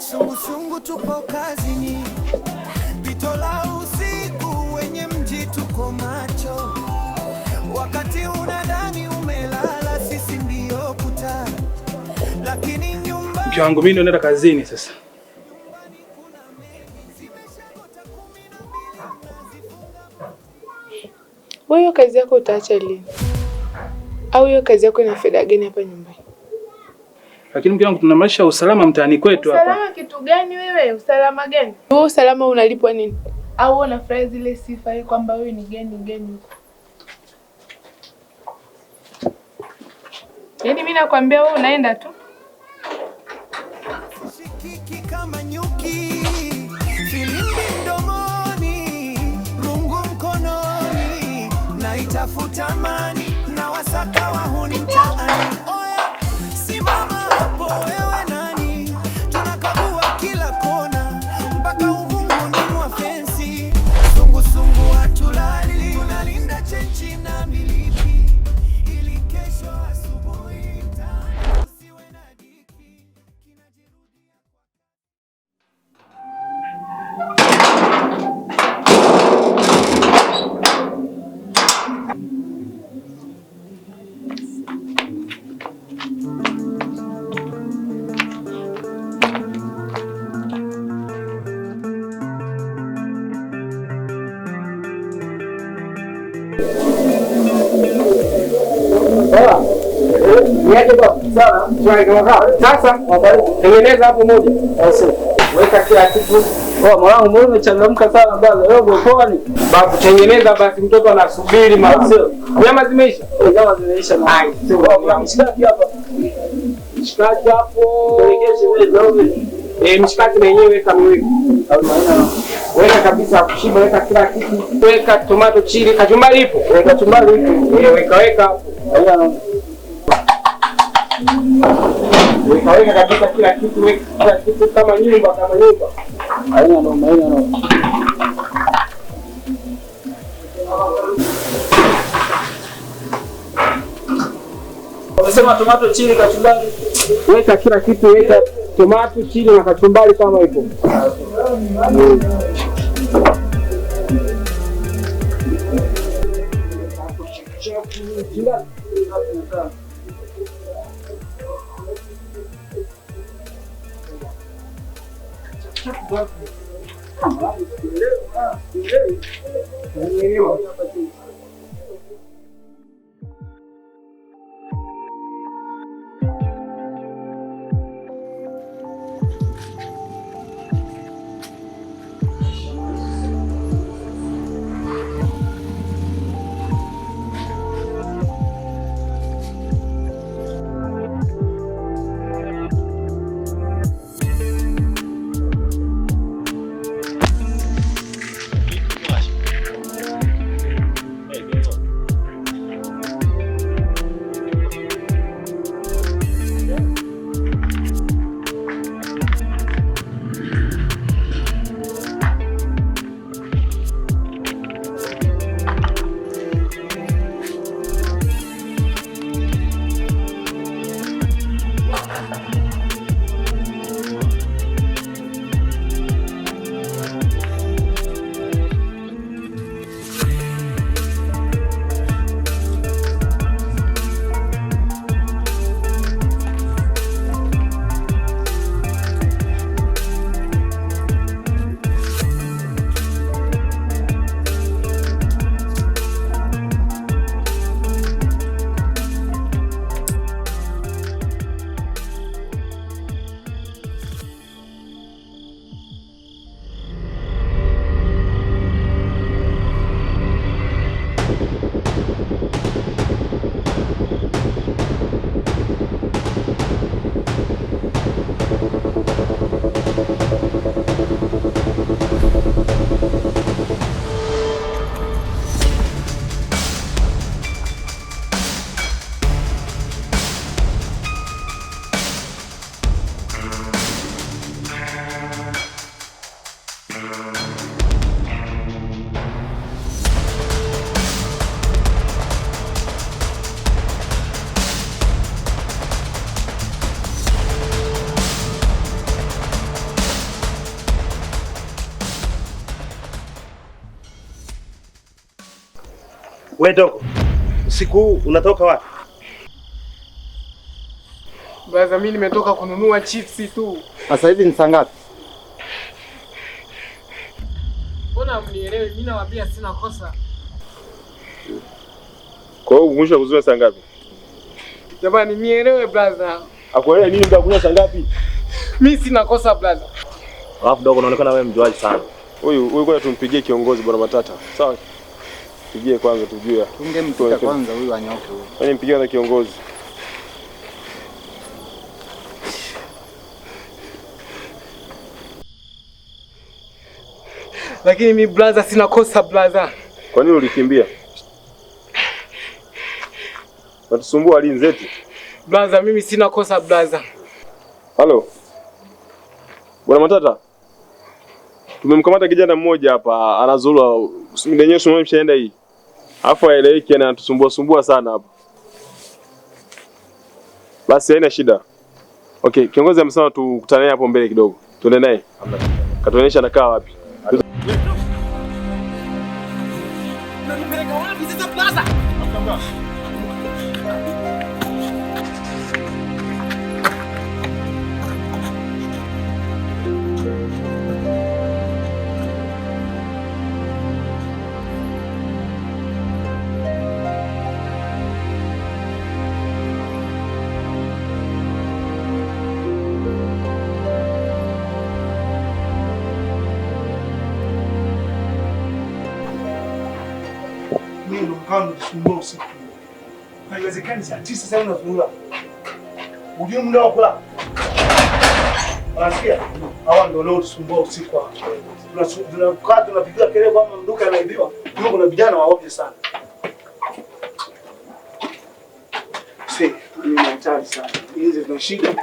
sungu tupo kazini, pito la usiku wenye mji tuko macho, wakati unadhani umelala sisi ndio kuta, lakini nyumba mke wangu mimi naenda kazini sasa. Wewe hiyo kazi yako utaacha lini? Au hiyo kazi yako ina faida gani hapa nyumbani? Lakini mke wangu tuna maisha ya usalama mtaani kwetu hapa. Usalama kitu gani wewe? Usalama gani? Wewe usalama unalipwa nini? Au unafurahi zile sifa hii kwamba wewe ni geni? Yaani mimi nakwambia wewe unaenda tu. Shikiki kama nyuki, filimbi mdomoni, rungu mkononi, na itafuta amani na wasaka wahuni mtaani. Oya, simama hapo wewe nani, tunakagua kila kona, mpaka uvunguni mwa fensi. Sungu hatulali, tunalinda chenchi na miliki, ili kesho asubuhi usiwe na diki. Sasa tengeneza hapo moja. Weka kila kitu. Mwanangu mbona umechangamka sana bwana? Leo goponi. Babu tengeneza basi mtoto anasubiri mazao. Nyama zimeisha? Nyama zimeisha. Hai, sio mshikaki hapa. Mshikaki hapo. Kuregeshe wewe zaoge. Mshikaki wenyewe weka miwili. Weka kabisa kushiba, weka kila kitu. Weka tomato chili, kachumbari ipo. Weka kachumbari ipo. Weka hapo. Weka kabisa kila kitu kama nyumba. Haina noma. Unasema tomato chili kachumbari. Weka kila kitu, weka tomato chili na kachumbari kama hivyo. Wewe dogo, usiku huu unatoka wapi? Brother, mimi nimetoka kununua chips tu. Sasa hivi ni saa ngapi? Mbona mnielewi? Mimi nawaambia sina kosa. Kwa hiyo mwisho kuzuia saa ngapi? Jamani nielewe brother. Akuelewa nini mtu kunywa saa ngapi? Mimi sina kosa brother. Alafu dogo, unaonekana wewe mjuaji sana. Huyu kwanza tumpigie kiongozi bwana Matata. Sawa? Pigie kwanza tujue. Tungempiga kwanza huyu anyoke huyu. Yaani mpigie kwanza kiongozi. Lakini mimi brother sina kosa brother. Kwa nini ulikimbia? Unatusumbua alinzetu. Brother, mimi sina kosa brother. Halo. Bwana Matata. Tumemkamata kijana mmoja hapa anazurura. Mdenyewe sio mshaenda hii. Alafu aeleweki na anatusumbua sana hapa. Basi haina shida. Okay, kiongozi amesema tukutane hapo mbele kidogo. Tuende naye. Katuonyesha anakaa wapi. Unasumbua usiku. Haiwezekani saa 9 sasa unazurura. Ujue muda wa kula. Unasikia? Hawa ndio leo tusumbua usiku hapa. Tunakaa tunapiga kelele kwamba mduka anaibiwa. Kuna vijana waoje sana. Si, ni hatari sana. Hizi tunashika.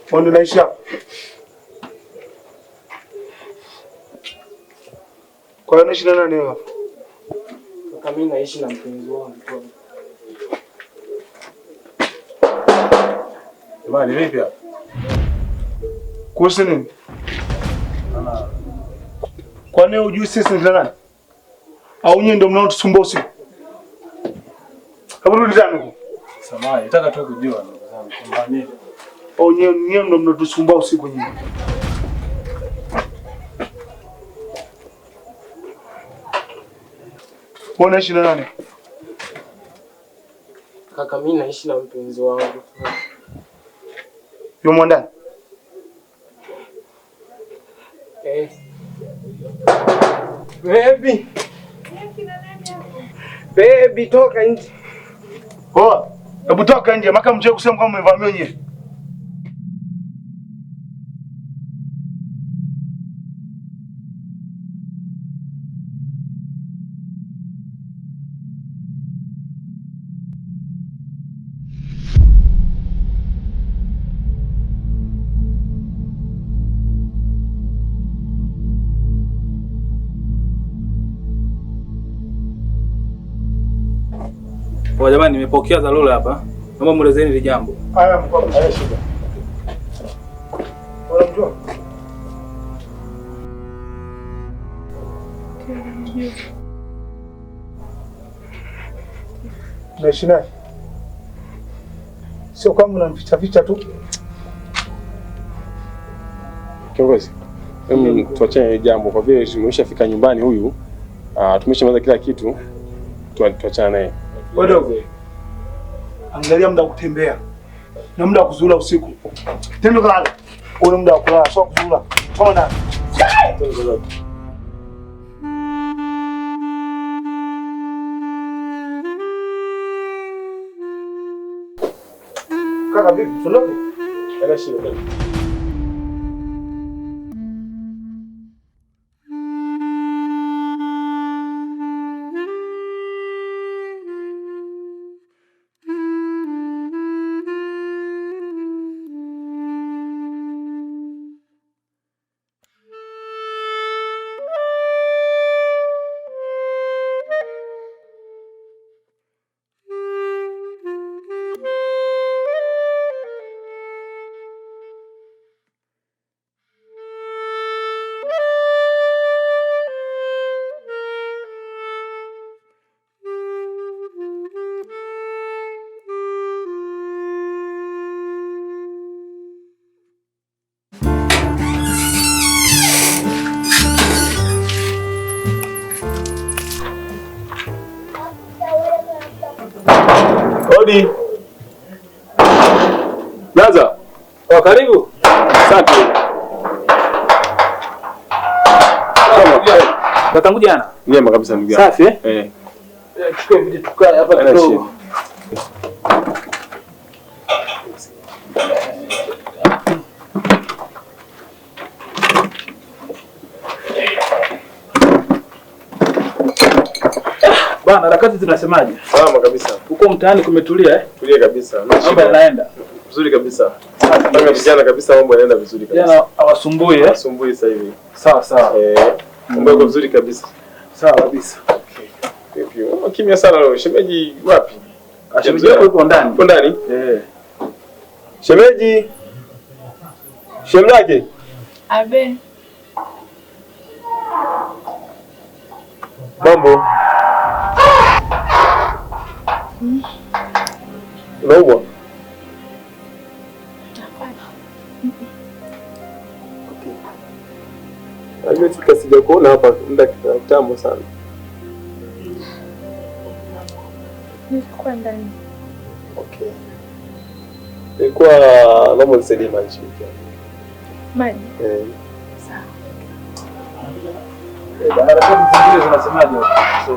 Mbona naisha? Kwa hiyo naishi na nani hapo? Kaka, mimi naishi na mpenzi wangu. Jamani vipi hapa? Kuhusu nini? Kwa nini hujui sisi ni nani? Au nyinyi ndio mnaotusumbua usiku? Hebu rudi tena huko. Samahani, nataka tu kujua ndugu zangu kwamba nini. Au nyinyi ndio mnatusumbua usiku nyinyi? Unaishi na nani? Kaka, mimi naishi na mpenzi wangu. Yumo ndani? Baby. Baby, toka nje. Poa. Hebu toka nje, maka mje kusema kama umevamia wenyewe. Kwa jamani, nimepokea dharura hapa. Naomba muelezeni hili jambo. Haya mkuu, haya shida. Unamjua? Naishi naye. Sio kama unamficha tu. Kiongozi. Tuachane jambo kwa vile tumeshafika nyumbani huyu. Tumeshamaliza kila kitu. Tuachane naye. Wadogo. Angalia muda wa kutembea. Na muda wa kuzula usiku. Tendo kale. Una muda wa kulala, sio kuzula. Tona. Kaka vipi? Tuondoke? Ana shida. Hodi. Laza. Oh, karibu. Asante. Tangu jana. Nyema kabisa ndugu yangu. Safi eh? Eh. Chukua vile tukae hapa kidogo. Bwana, harakati zinasemaje? Salama kabisa. Huko mtaani kumetulia eh? Tulia kabisa. Mambo yanaenda Vizuri kabisa. Kama vijana kabisa mambo yanaenda vizuri kabisa. jana hawasumbui eh? Hawasumbui sasa hivi. Sawa sawa. Mambo yako vizuri kabisa. Sawa kabisa. Okay. Kimya sana leo. Shemeji wapi? Shemeji yuko ndani. Yuko ndani? Eh. Shemeji. Shemlake. Abe. Mambo. Unaumwa? Nimefika sijakuona hapa muda kitambo sana. Nilikuwa ndani. Okay. Nilikuwa naomba nisaidie maji. Maji. Sawa. Harakati zingine zinasemaje?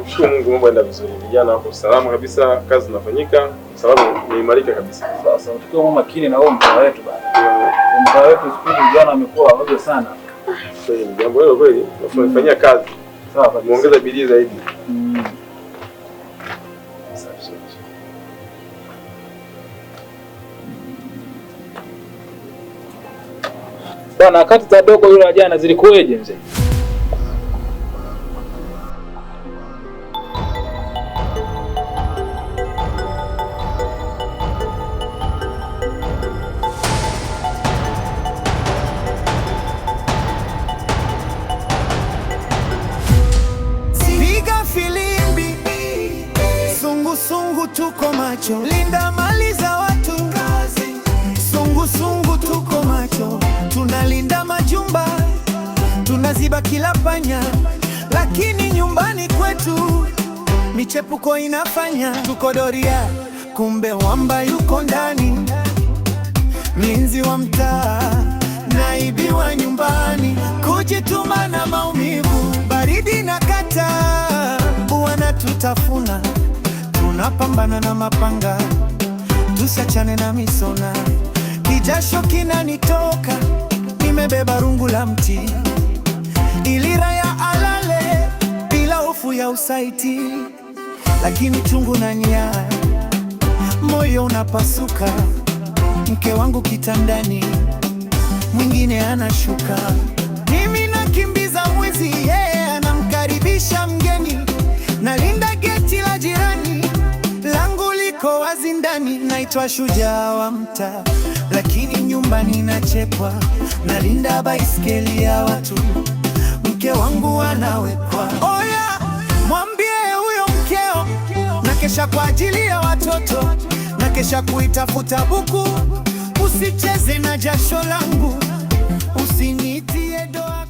Shukuru Mungu mambo yanaenda vizuri. Vijana wako salama kabisa, kazi zinafanyika, sababu nimeimarika kabisa. Sasa tukiwa makini na wao mtaa wetu bana. Mtaa wetu siku hizi vijana wamekuwa wamoja sana. Kweli ni jambo hilo kweli, tunafanyia kazi. Sawa kabisa. Muongeza bidii zaidi. Bwana, wakati za dogo yule jana zilikuweje mzee? Piga filimbi, sungu sungu tuko macho, linda mali za watu. Sungu sungu tuko macho, tunalinda majumba, tunaziba kila panya, lakini nyumbani kwetu michepuko inafanya. Tuko doria, kumbe wamba yuko ndani, mlinzi wa mtaa, naibiwa nyumbani, kujituma na maumivu, baridi na kata, wanatutafuna, tunapambana na mapanga, tusiachane na misona, kijasho kinanitoka, nimebeba rungu la mti, ilira ya alale, bila hofu ya usaiti, lakini chungu na nia, moyo unapasuka, mke wangu kitandani, mwingine anashuka, mimi nakimbiza mwizi, yeye anamkaribisha mgeni, nalinda geti la jirani, langu liko wazi ndani, naitwa shujaa wa mtaa, lakini nyumbani nachekwa, nalinda baiskeli ya watu, mke wangu anawekwa. Oya, mwambie huyo mkeo, nakesha kwa ajili ya watoto, nakesha kuitafuta buku, usicheze na jasho langu, usinitie doa.